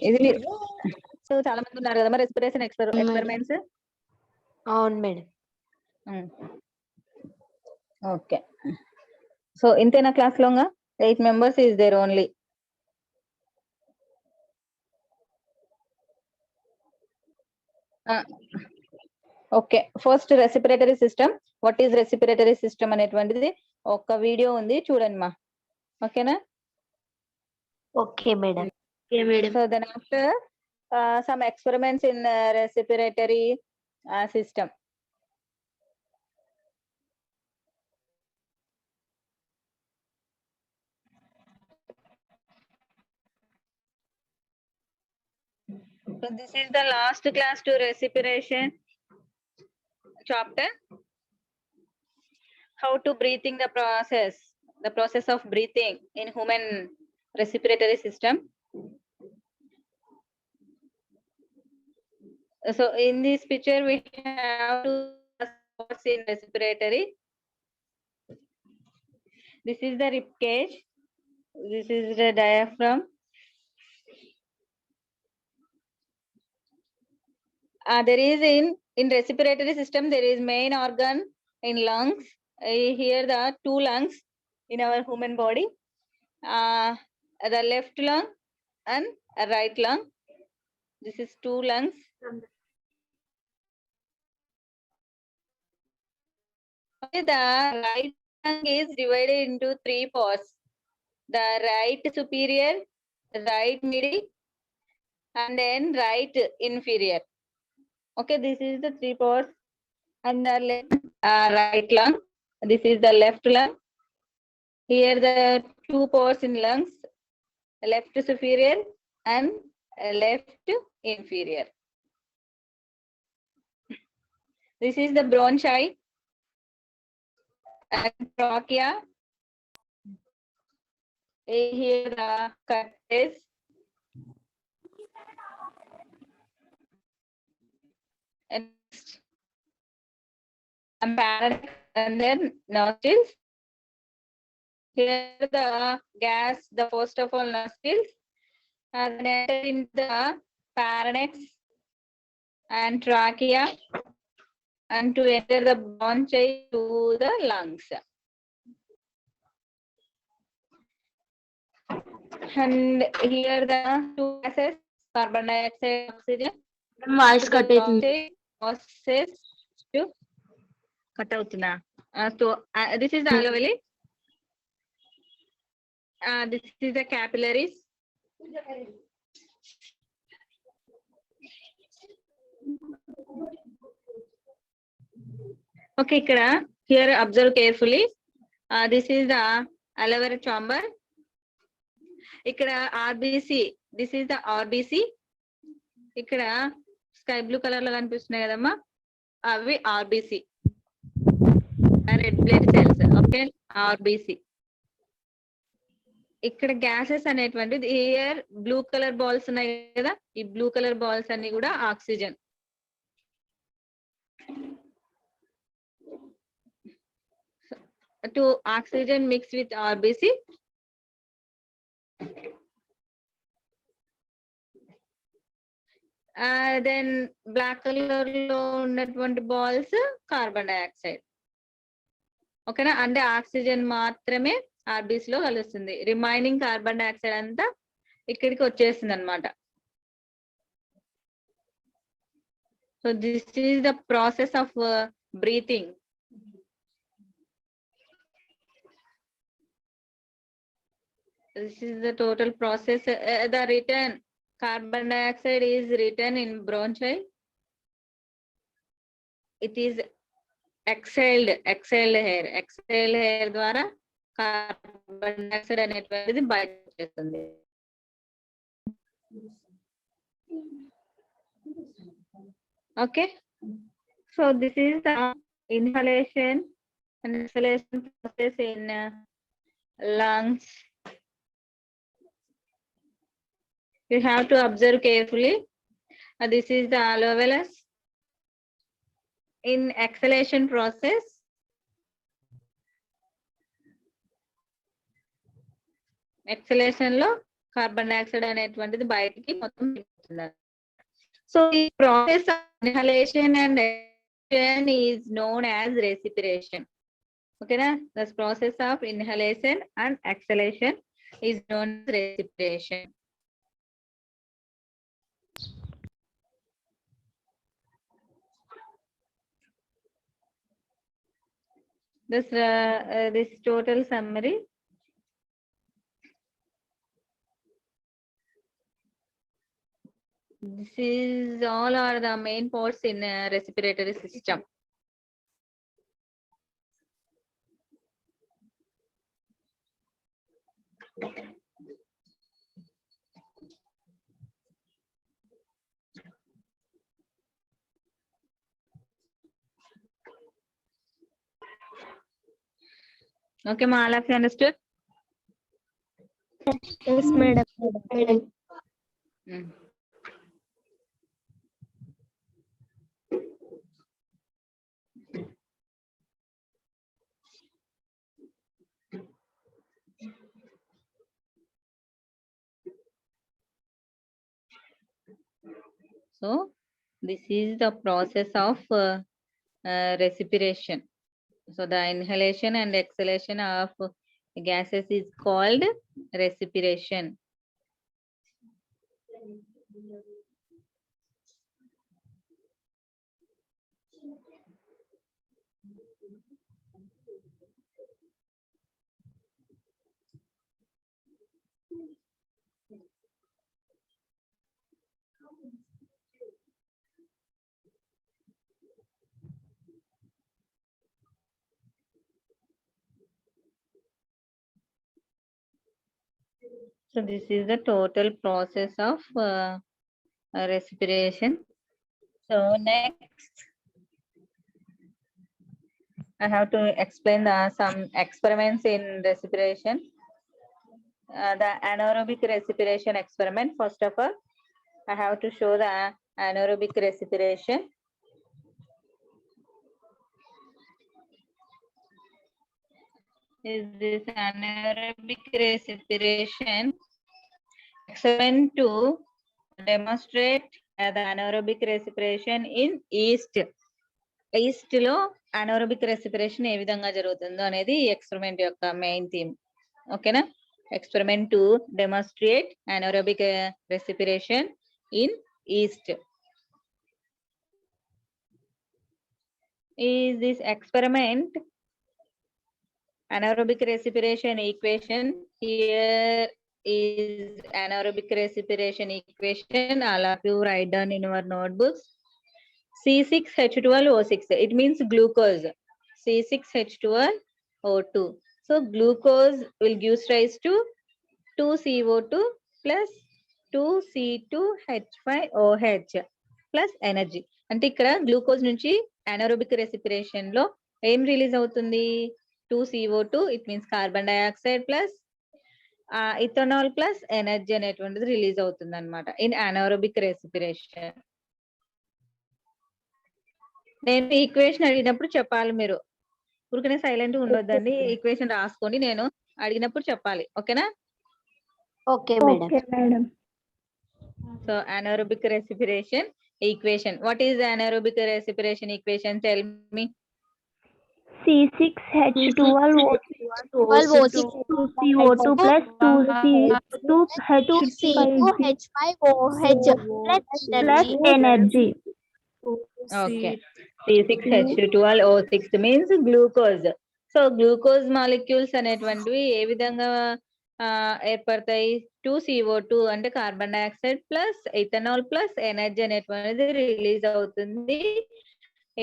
ఇది సో చాలా మంది ఉన్నారు కదా రెస్పిరేషన్ ఎక్స్పెరిమెంట్స్. అవును మేడం. ఓకే, సో ఇంతేనా క్లాస్ లోగా 8 members is there only. Okay, first respiratory system. What is respiratory system అనేటువంటిది ఒక వీడియో ఉంది, చూడండి మా. ఓకేనా? Okay madam. So then after some experiments in respiratory system. So this is the last class to respiration chapter. How to breathing the process of breathing in human respiratory system. So in this picture we have two spots in respiratory. This is the rib cage. This is the diaphragm. There is in respiratory system there is main organ in lungs. Here the two lungs in our human body. The left lung and right lung. This is two lungs. Okay, the right lung is divided into 3 parts. The right superior, right middle, and then right inferior. Okay, this is the 3 parts. And the right lung. This is the left lung. Here the 2 parts in lungs, left superior and left inferior. This is the bronchi and trachea. Here the cartilage. And then nostrils. Here the gas, the first of all nostrils, and then enter into the pharynx and trachea, and to enter the bronchi to the lungs. And here the two gases, carbon dioxide, oxygen. Voice cut అవుతుంది. Process to cut out na. So this is the alveoli. This is the capillaries. Okay, here observe carefully. This is the alveolar chamber. Ikkada RBC. This is the RBC. Ikkada sky blue color lo kanipistunayi kadamma, avi RBC, red blood cells. Okay, RBC. ఇక్కడ gases అనేటువంటిది here blue colour balls ఉన్నాయి కదా, ఈ blue colour balls అన్ని కూడా oxygen. To oxygen mix with RBC. Then black colour లో ఉన్నటువంటి balls carbon dioxide. ఓకేనా? అంటే ఆక్సిజన్ మాత్రమే ఆర్బీసీ లో కలుస్తుంది, రిమైనింగ్ కార్బన్ డైఆక్సైడ్ అంతా ఇక్కడికి వచ్చేస్తుంది అనమాట. So this is the process of breathing. This is the total process. The return carbon dioxide is written in bronchi. It is exhaled air ద్వారా కార్బన్ డైఆక్సైడ్ అనేటువంటిది బయట వచ్చేస్తుంది. Okay, so this is the inhalation and exhalation process in lungs. You have to observe carefully. This is the alveolus. In exhalation process, exhalation lo carbon dioxide అనేటువంటిది బయటికి మొత్తం వెళ్ళిపోతుంది. So ఈ process of inhalation and expiration is known as respiration. ఓకేనా, the process of inhalation and exhalation is known as respiration. This total summary. This is all are the main parts in respiratory system. Okay, ma, all of you understood? Yes, madam. So this is the process of respiration. So the inhalation and exhalation of gases is called respiration. So this is the total process of respiration. So next, I have to explain some experiments in respiration. The anaerobic respiration experiment. First of all, I have to show the anaerobic respiration. Is this anaerobic respiration experiment to demonstrate the anaerobic respiration in yeast. Yeast లో anaerobic respiration ఏ విధంగా జరుగుతుందో అనేది ఈ experiment యొక్క main theme. ఓకేనా, experiment to demonstrate anaerobic respiration in yeast. Is this experiment anaerobic respiration equation? Here is anaerobic respiration equation. All of you write down in your notebooks. C6H12O6, it means glucose. C6H12O2. So glucose will give rise to 2CO2 plus 2C2H5OH plus energy. అంటే ఇక్కడ glucose నుంచి anaerobic respiration లో ఏం release అవుతుంది? 2CO2, it means carbon dioxide plus ethanol plus energy అనేటువంటిది release అవుతుంది అనమాట in anaerobic respiration. నేను ఈక్వేషన్ అడిగినప్పుడు చెప్పాలి, మీరు ఊరికనే సైలెంట్ ఉండొద్దండి. ఈక్వేషన్ రాసుకోండి, నేను అడిగినప్పుడు చెప్పాలి. ఓకేనా? Okay, madam. So anaerobic respiration equation. What is anaerobic respiration equation? Tell me. C6H12O6 2CO2 plus 2C2H5OH plus energy. Okay. C6H12O6 means glucose. So glucose molecules అనేటువంటివి ఏ విధంగా ఏర్పడతాయి? 2CO2 అంటే carbon dioxide plus ethanol plus energy అనేటువంటిది release అవుతుంది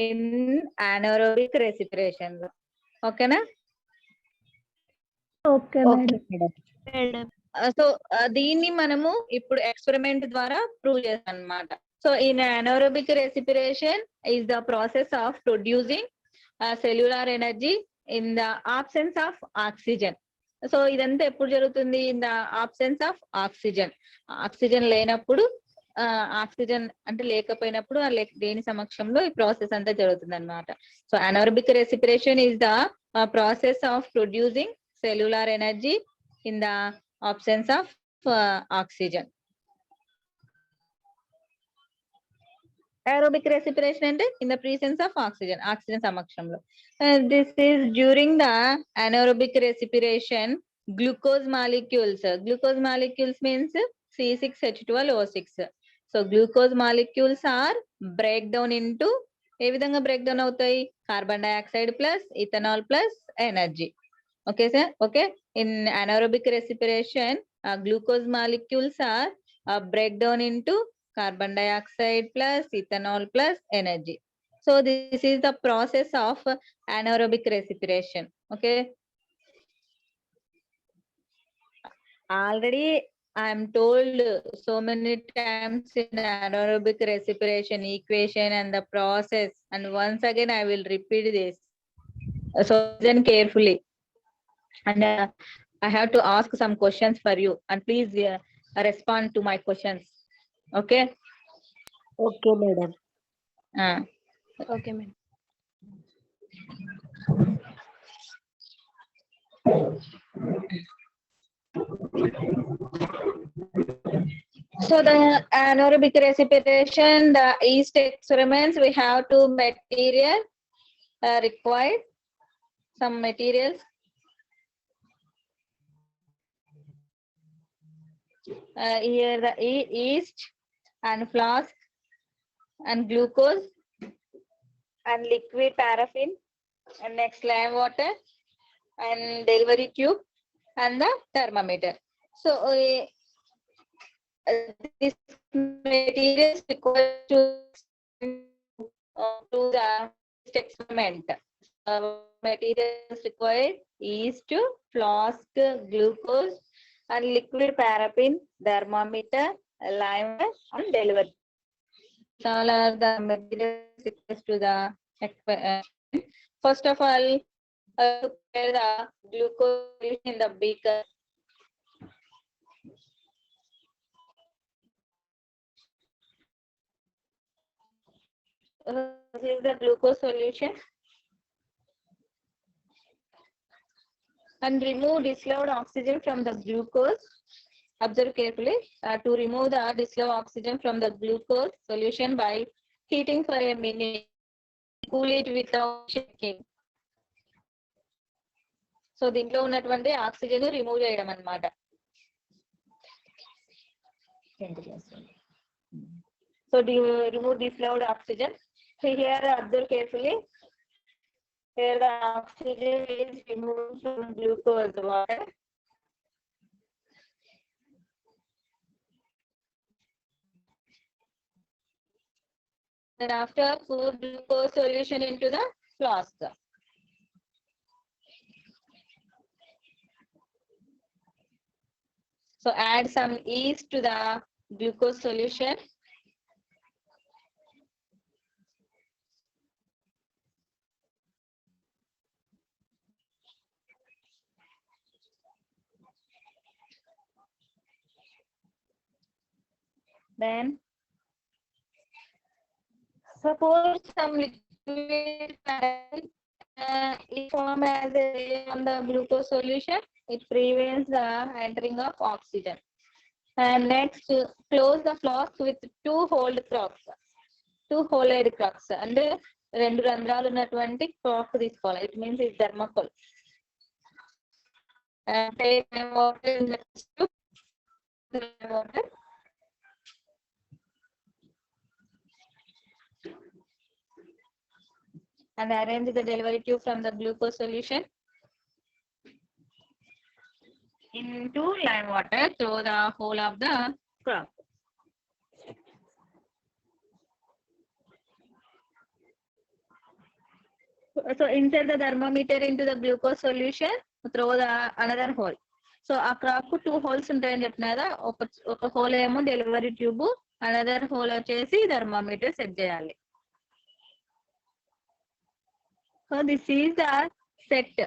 in anaerobic respiration లో. ఓకేనా? Okay, madam. So దీన్ని మనము ఇప్పుడు ఎక్స్పెరిమెంట్ ద్వారా ప్రూవ్ చేస్తాం అన్నమాట. So in anaerobic respiration is the process of producing cellular energy in the absence of oxygen. So ఇదంతా ఎప్పుడు జరుగుతుంది? In the absence of oxygen. Oxygen లేనప్పుడు, ఆక్సిజన్ అంటే లేకపోయినప్పుడు దేని సమక్షంలో ఈ ప్రాసెస్ అంతా జరుగుతుంది అన్నమాట. So anaerobic respiration is the process of producing cellular energy in the absence of oxygen. Aerobic respiration and in the presence of oxygen, oxygen samakshamlo. This is during the anaerobic respiration, glucose molecules means C6H12O6. So glucose molecules are breakdown into ఏ విధంగా breakdown అవుతాయి, carbon dioxide plus ethanol plus energy. Okay sir, okay. In anaerobic respiration, glucose molecules are breakdown into carbon dioxide plus ethanol plus energy. So this is the process of anaerobic respiration. Okay, already I am told so many times in anaerobic respiration equation and the process, and once again I will repeat this. So listen carefully, and I have to ask some questions for you, and please respond to my questions. Okay. Okay, madam. Okay, madam. So the anaerobic respiration, the yeast experiments, we have two material required, some materials. Here the yeast and flask and glucose and liquid paraffin, and next lime water and delivery tube and the thermometer. So this materials required to the experiment. Materials required yeast, flask, glucose and liquid paraffin, thermometer, lime and delivery. All are the materials required to the experiment. First of all, prepare the glucose solution in the beaker. This is the glucose solution, and remove dissolved oxygen from the glucose. Observe carefully. To remove the dissolved oxygen from the glucose solution by heating for a minute, cool it without shaking. So దీంట్లో ఉన్నటువంటి oxygen remove చేయడం అన్నమాట. So remove dissolved oxygen. So here observe carefully. Here the oxygen is removed from glucose water. Then after, pour glucose solution into the flask. So add some yeast to the glucose solution. Then suppose some liquid it form as a layer on the glucose solution, it prevents the entering of oxygen. And next, close the flask with two holed cracks. And రెండు రంధ్రాలు ఉన్నటువంటి crack తీసుకోవాలి. It means it's thermocol. And take water in the tube. Water. And arrange the delivery tube from the glucose solution into lime water through the hole of the crop. So insert the thermometer into the glucose solution through the another hole. So ఆ crack కు 2 holes ఉంటాయని చెప్పిన కదా, ఒక whole ఏమో delivery tube, another whole వచ్చేసి thermometer set చేయాలి. So this is the set.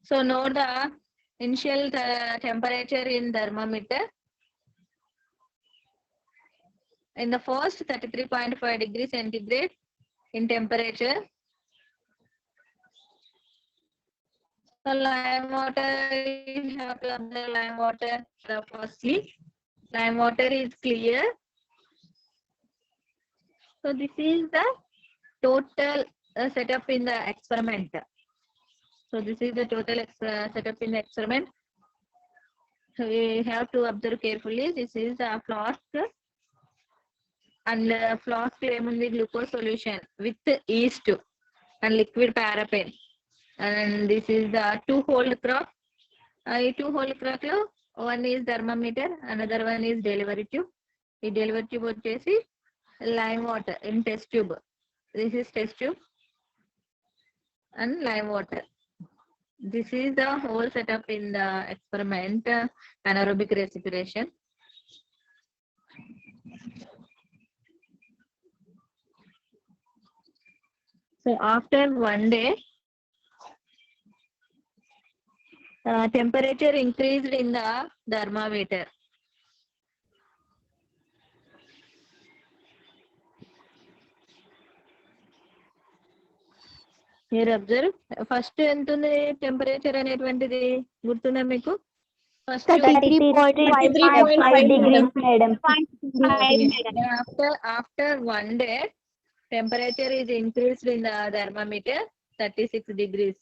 So note the initial temperature in thermometer. In the first 33.5 degrees centigrade in temperature. So lime water, you have to observe lime water. So firstly, lime water is clear. So this is the total setup in the experiment. So this is the total setup in the experiment. So we have to observe carefully. This is a flask, and flask ఏముంది glucose solution with yeast and liquid paraffin. And this is the 2-hole crock. ఈ 2-hole crock లో one is thermometer, another one is delivery tube. ఈ delivery tube వచ్చేసి lime water in test tube. This is test tube and lime water. This is the whole setup in the experiment, anaerobic respiration. So after 1 day, temperature increased in the thermometer. Here observe. First ఎంత ఉంది temperature అనేటువంటిది గుర్తుందా మీకు? First 33.5 degrees, madam. After 1 day, temperature is increased in the thermometer 36 degrees.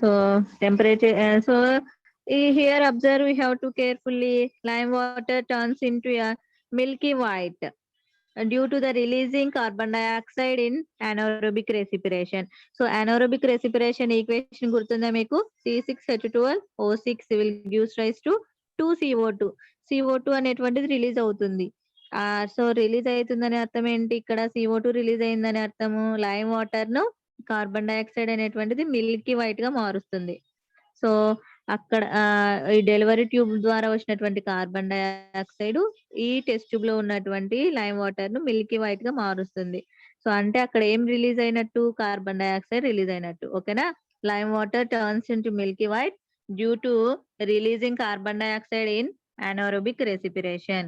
So temperature, here observe, we have to carefully, lime water turns into a milky white due to the releasing carbon dioxide in anaerobic respiration. So anaerobic respiration equation gurtunda meeku, C6H12O6 will gives rise to 2CO2. CO2 అనేటువంటిది release అవుతుంది. So release అవుతుందని అర్థం ఏంటి? ఇక్కడ CO2 release అయిందని అర్థము lime water ను carbon dioxide అనేటువంటిది మిల్కీ వైట్ గా మారుస్తుంది. సో అక్కడ ఈ డెలివరీ ట్యూబ్ ద్వారా వచ్చినటువంటి కార్బన్ డైఆక్సైడ్ ఈ టెస్ట్ ట్యూబ్ లో ఉన్నటువంటి లైమ్ వాటర్ ను మిల్కీ వైట్ గా మారుస్తుంది. సో అంటే అక్కడ ఏం రిలీజ్ అయినట్టు? కార్బన్ డైఆక్సైడ్ రిలీజ్ అయినట్టు. ఓకేనా? Lime water turns into milky white due to releasing carbon dioxide in anaerobic respiration.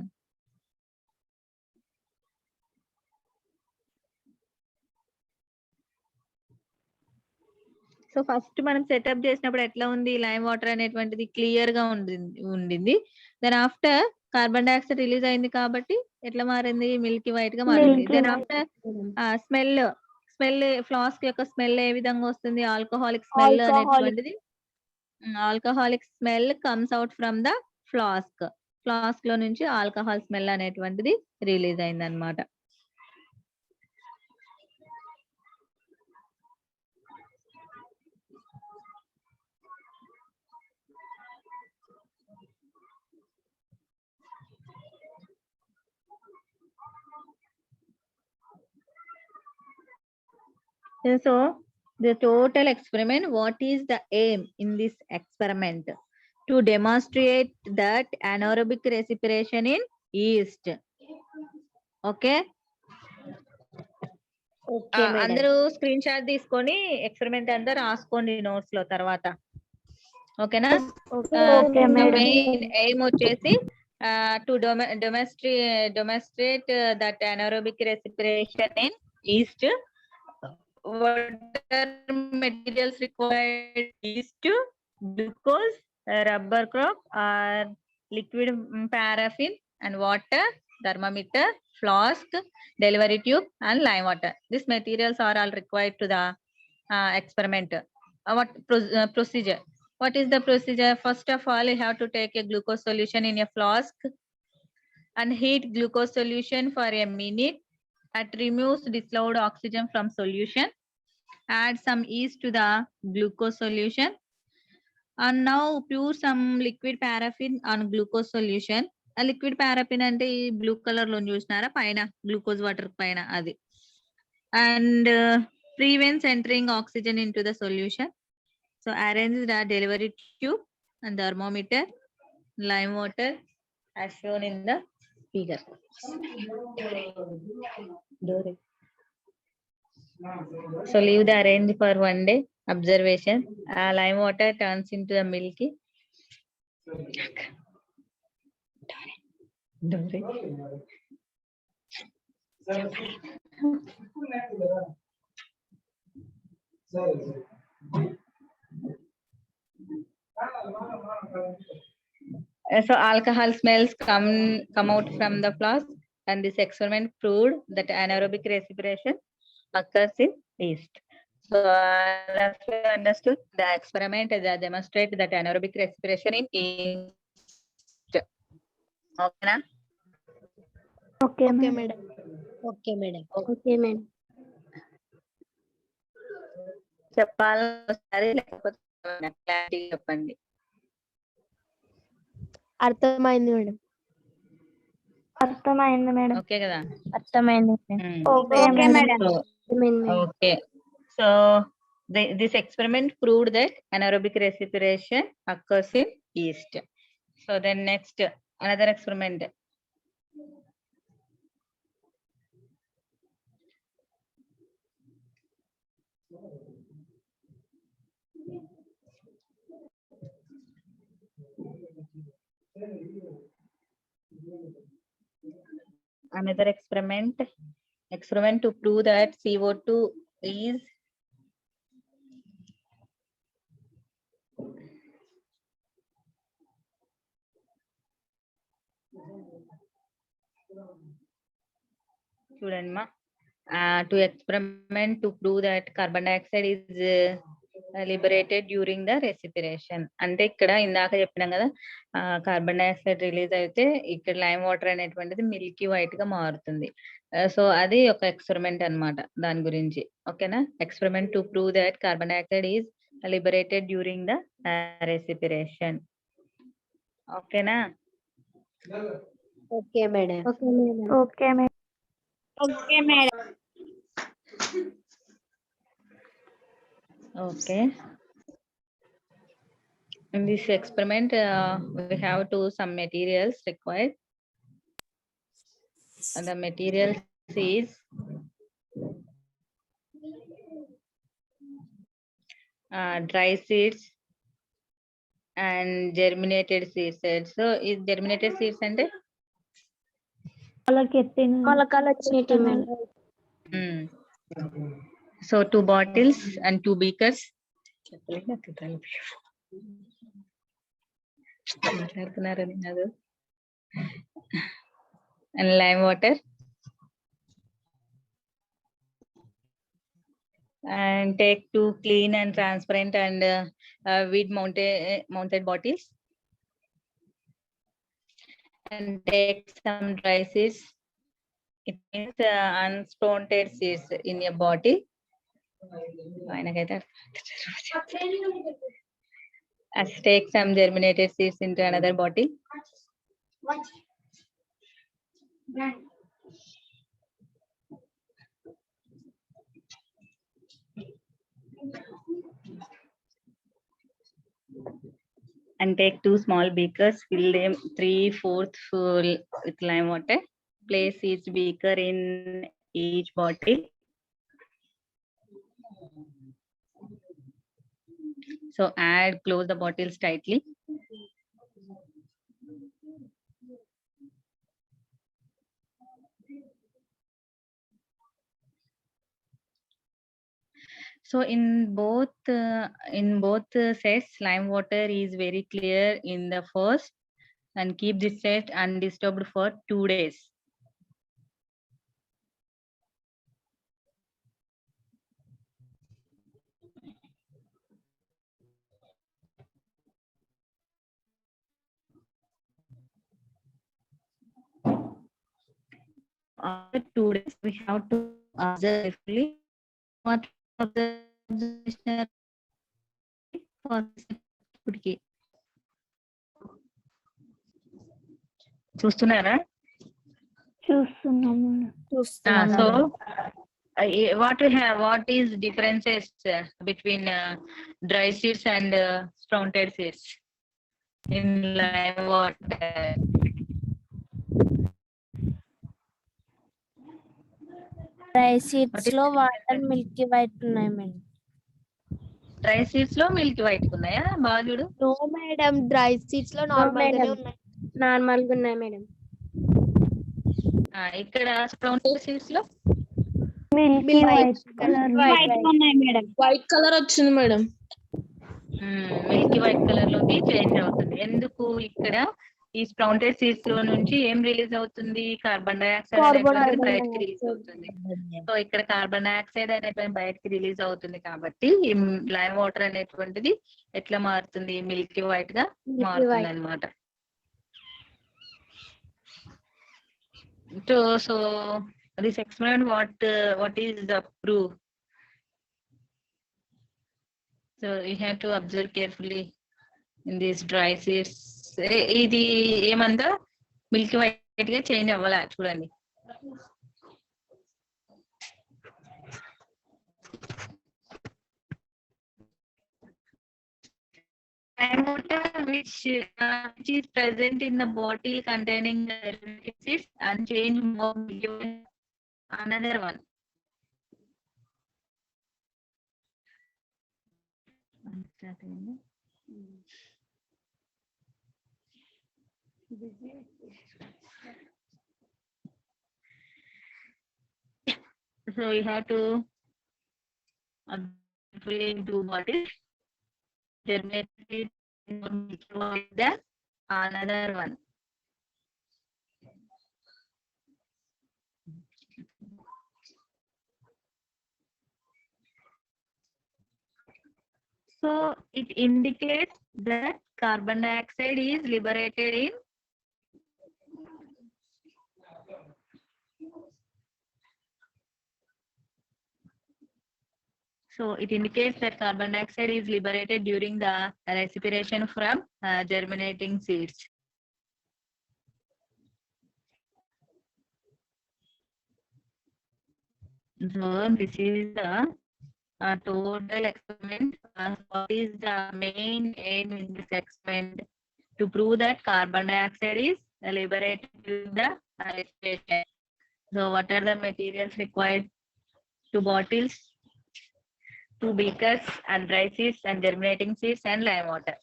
So first మనం సెటప్ చేసినప్పుడు ఎట్లా ఉంది? లైమ్ వాటర్ అనేటువంటిది క్లియర్ గా ఉండింది. Then after carbon dioxide release అయింది కాబట్టి ఎట్లా మారింది? మిల్కీ వైట్ గా మారింది. దెన్ ఆఫ్టర్ స్మెల్ ఫ్లాస్క్ యొక్క స్మెల్ ఏ విధంగా వస్తుంది? ఆల్కహాలిక్ స్మెల్ అనేటువంటిది, alcoholic smell comes out from the flask. Flask లో నుంచి ఆల్కహాల్ స్మెల్ అనేటువంటిది రిలీజ్ అయింది అనమాట. So the total experiment, what is the aim in this experiment? To demonstrate that anaerobic respiration in yeast. Okay. అందరూ screen shot తీసుకొని experiment అంతా రాసుకోండి notes లో తర్వాత. ఓకేనా? మెయిన్ ఎయిమ్ వచ్చేసి to demonstrate that anaerobic respiration in yeast. What are materials required? Yeast, glucose, rubber crock or liquid paraffin, and water, thermometer, flask, delivery tube, and lime water. These materials are all required to the experiment. What procedure? What is the procedure? First of all, you have to take a glucose solution in a flask and heat glucose solution for a minute. It removes dissolved oxygen from solution. Add some yeast to the glucose solution. And now pour some liquid paraffin on glucose solution. A liquid paraffin అంటే ఈ blue colour లో చూసినారా పైన glucose water పైన అది. And prevents entering oxygen into the solution. So arrange the delivery tube and thermometer, lime water as shown in the figure. So leave the arrange for 1 day observation. Lime water turns into the milky. So alcohol smells come out from the flask, and this experiment proved that anaerobic respiration occurs in yeast. So as we understood, the experiment demonstrates that anaerobic respiration in yeast. Okay, na? Okay, Okay, madam. madam. Okay, madam. Okay, madam. చెప్పాలి ఒకసారి లేకపోతే clarity చెప్పండి. అర్థమైంది madam. అర్థమైంది madam. Okay కదా? అర్థమైంది. Okay, madam. Okay. So this experiment proved that anaerobic respiration occurs in yeast. So then next another experiment. Another experiment to prove that CO2 is చూడండి మా to experiment to prove that carbon dioxide is liberated during the respiration. అంటే ఇక్కడ ఇందాక చెప్పినాం కదా, carbon dioxide release అయితే ఇక్కడ lime water అనేటువంటిది మిల్కీ వైట్ గా మారుతుంది. సో అది ఒక ఎక్స్పెరిమెంట్ అన్నమాట దాని గురించి. ఓకేనా? Experiment to prove that carbon dioxide is liberated during the respiration. ఓకేనా? Okay madam. Okay, madam. Okay madam. Okay. In this experiment, we have some materials required. And the materials is dry seeds and germinated seeds. So, is germinated seeds and మొలకలు వచ్చినట్టు madam. So 2 bottles and 2 beakers. And lime water. And take 2 clean and transparent and weed mounted bottles. And take some dry seeds. It means unsprouted seeds in your bottle. As take some germinated seeds into another bottle. And take 2 small beakers, fill them 3/4 full with lime water. Place each beaker in each bottle. So close the bottles tightly. So in both sets, lime water is very clear in the first, and keep this set undisturbed for 2 days. After 2 days, we have to observe carefully what of the observation for చూస్తున్నారా? చూస్తున్నాము. So what is differences between dry seeds and sprouted seeds in lime water? Dry seeds లో water Milky white ఉన్నాయి madam. Dry seeds లో milk white ఉన్నాయా? బాగా చూడు. No madam, dry seeds లో normal గానే ఉన్నాయి. నార్మల్ గా ఉన్నాయి మేడం. ఇక్కడ స్ప్రౌంటెడ్ సీడ్స్ లో Milky white colour white colour వచ్చింది మేడం. మిల్కీ వైట్ కలర్ లోకి చేంజ్ అవుతుంది. ఎందుకు? ఇక్కడ ఈ స్ప్రౌంటెడ్ సీడ్స్ లో నుంచి ఏం రిలీజ్ అవుతుంది? కార్బన్ డైఆక్సైడ్ అనేటువంటిది బయటకి రిలీజ్ అవుతుంది. సో ఇక్కడ కార్బన్ డైఆక్సైడ్ అనేటువంటి బయటకి రిలీజ్ అవుతుంది కాబట్టి ఈ లైమ్ వాటర్ అనేటువంటిది ఎట్లా మారుతుంది? మిల్కీ వైట్ గా మారుతుంది అనమాట. So this experiment, what is the proof? So you have to observe carefully in these dry seeds. ఇది ఏమంతా మిల్కీ వైట్ గా చేంజ్ అవ్వాలా చూడండి. Lime water which is present in the bottle containing the seeds and change more milky white. Another one. So we have to fill into bottles. Germinated with the another one. So it indicates that carbon dioxide is liberated in during the respiration from germinating seeds. So this is the total experiment. What is the main aim in this experiment? To prove that carbon dioxide is liberated during the respiration. So what are the materials required? 2 bottles, 2 beakers, and dry seeds and germinating seeds and lime water.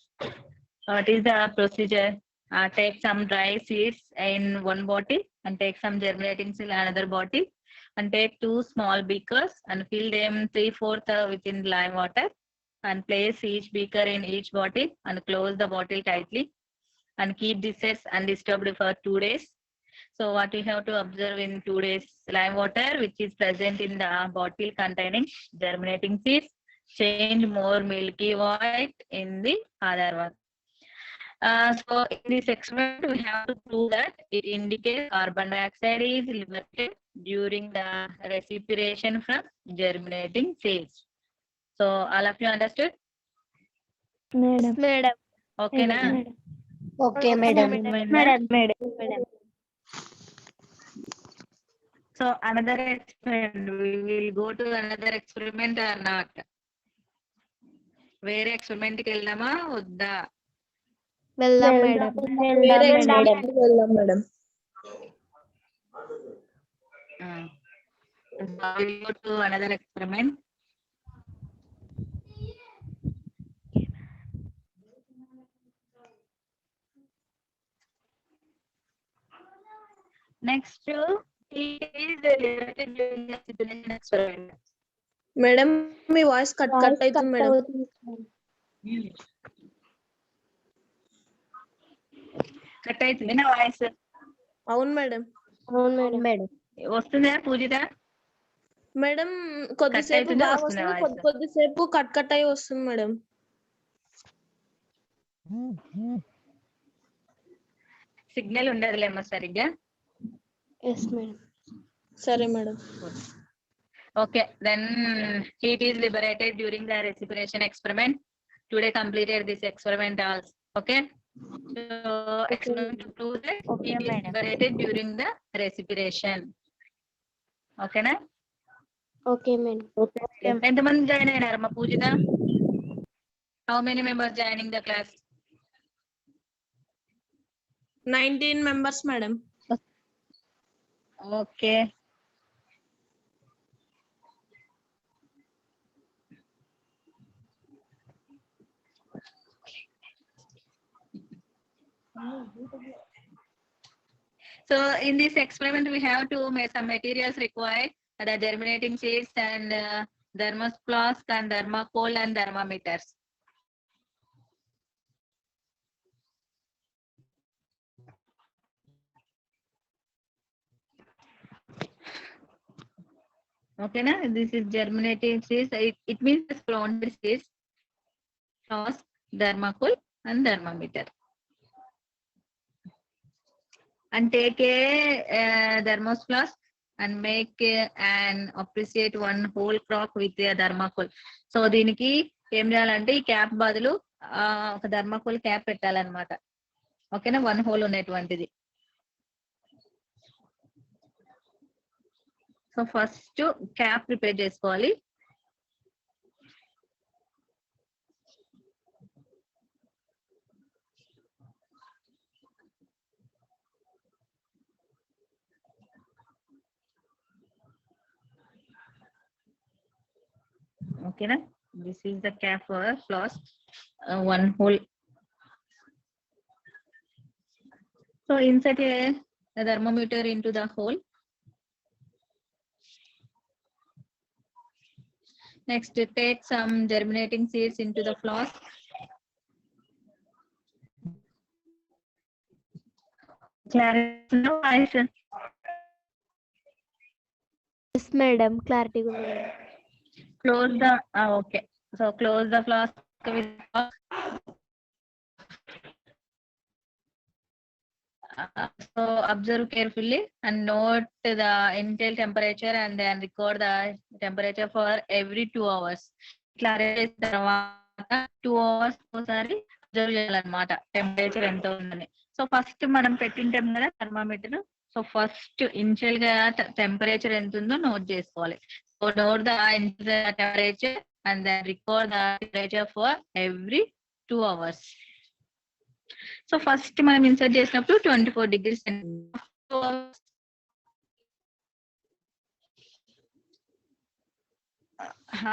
What is the procedure? Take some dry seeds in one bottle and take some germinating seeds in another bottle and take 2 small beakers and fill them 3/4 within lime water and place each beaker in each bottle and close the bottle tightly and keep the sets undisturbed for 2 days. So what we have to observe in 2 days? Lime water which is present in the bottle containing germinating seeds change more milky white in the other one. So in this experiment we have to prove that it indicates carbon dioxide is liberated during the respiration from germinating seeds. So all of you understood? Madam. Okay na? Okay madam. So another experiment, we will go to another experiment or not? వేరే experiment కి వెళ్దామా వద్దా? వెళ్దాం madam. We go to another experiment. Next, it is related during the simulation experiment. Madam me voice cut అవుతుంది madam. Cut అవుతుంది నా voice? అవును madam. వస్తుందా పూజిత? మేడం కొద్దిసేపు బాగా వస్తుంది, కొద్దిసేపు కట్ అయ్యి వస్తుంది మేడం. సిగ్నల్ ఉండదులేమ్మా సరిగ్గా. సరే madam. Okay, then heat is liberated during the respiration experiment. Today completed this experiment also. Okay. So experiment to prove that heat is liberated during the respiration. Okay na? Okay madam. ఎంతమంది join అయినారమ్మా Pujitha? How many members joining the class? 19 members madam. Okay. So in this experiment, we have to make some materials required: the germinating seeds and thermoflask and thermocol and thermometers. Okay, na? This is germinating seeds. It means the planted seeds, flask, thermocol and thermometer. And take a thermos flask and make and appreciate one whole crop with a thermocol. So దీనికి ఏం చేయాలంటే ఈ cap బదులు ఒక thermocol cap పెట్టాలన్నమాట. ఓకేనా, one hole ఉన్నటువంటిది. So first cap prepare చేసుకోవాలి. Okay, na? This is the cap for flask, one hole. So insert a thermometer into the hole. Next, take some germinating seeds into the flask. Clarity, no, Aisha. Yes, madam. Clarity. Close the okay. So close the flask with so observe carefully and note the initial temperature and then record the temperature for every 2 hours. Clarity తర్వాత 2 hours ఒకసారి observe చేయాలన్నమాట temperature ఎంత ఉందని. So first మనం పెట్టింటాం కదా thermometer. So first initial గా temperature ఎంత ఉందో నోట్ చేసుకోవాలి. So note the temperature and then record the temperature for every 2 hours. So first మనం ఇన్సర్ట్ చేసినప్పుడు 24 degrees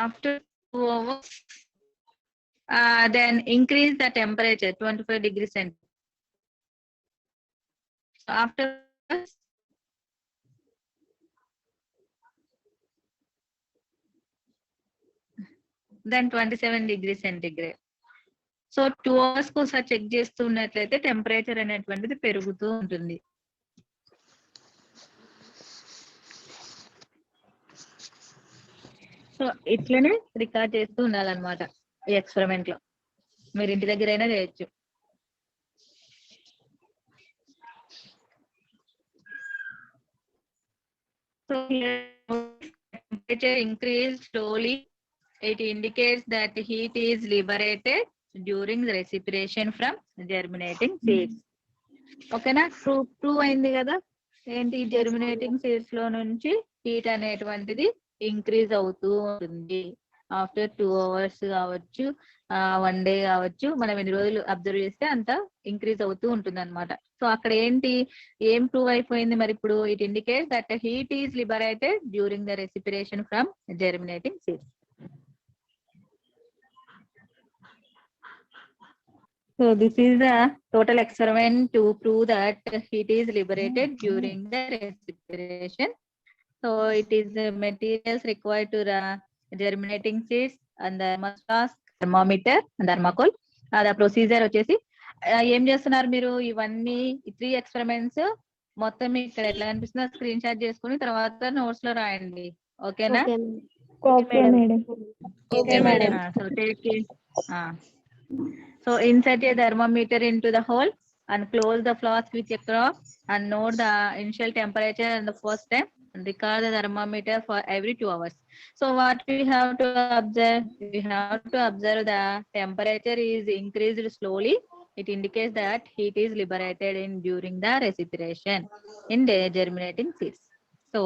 after 2 hours then increase the temperature 25 degrees centigrade. So after then 27 degrees centigrade. So 2 hours కు ఒకసారి check చేస్తూ ఉన్నట్లయితే temperature అనేటువంటిది పెరుగుతూ ఉంటుంది. So ఇట్లనే రికార్డ్ చేస్తూ ఉండాలన్నమాట ఈ ఎక్స్పెరిమెంట్ లో. మీరు ఇంటి దగ్గర అయినా చేయొచ్చు. So temperature increase slowly. It indicates that heat is liberated during the respiration from germinating seeds. ఓకేనా, ప్రూవ్ అయింది కదా ఏంటి, జెర్మినేటింగ్ సీడ్స్ లో నుంచి హీట్ అనేటువంటిది ఇంక్రీజ్ అవుతూ ఉంటుంది. ఆఫ్టర్ 2 hours కావచ్చు, 1 day కావచ్చు, మనం ఎన్ని రోజులు అబ్జర్వ్ చేస్తే అంత ఇంక్రీజ్ అవుతూ ఉంటుంది అనమాట. సో అక్కడ ఏంటి, ఏం ప్రూవ్ అయిపోయింది మరి ఇప్పుడు, it indicates that heat is liberated during the respiration from జెర్మినేటింగ్ seeds. So this is the total experiment to prove that heat is liberated during the respiration. So it is the materials required to germinating seeds and the thermoflask, thermometer and thermocol. The procedure వచ్చేసి ఏం చేస్తున్నారు మీరు, ఇవన్నీ 3 experiments మొత్తం ఇక్కడ ఎట్లా కనిపిస్తుందో screen shot చేసుకుని తర్వాత నోట్స్ లో రాయండి. ఓకేనా? Okay, madam. Okay, madam. So take it. So insert a thermometer into the hole and close the flask with a cloth and note the initial temperature and the first time and record the thermometer for every 2 hours. So what we have to observe? We have to observe the temperature is increased slowly. It indicates that heat is liberated during the respiration in the germinating seeds. So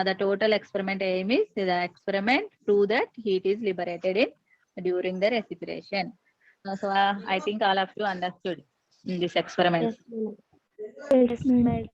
the total experiment aim is the experiment prove that heat is liberated during the respiration. So I think all of you understood in this experiment. Yes, madam.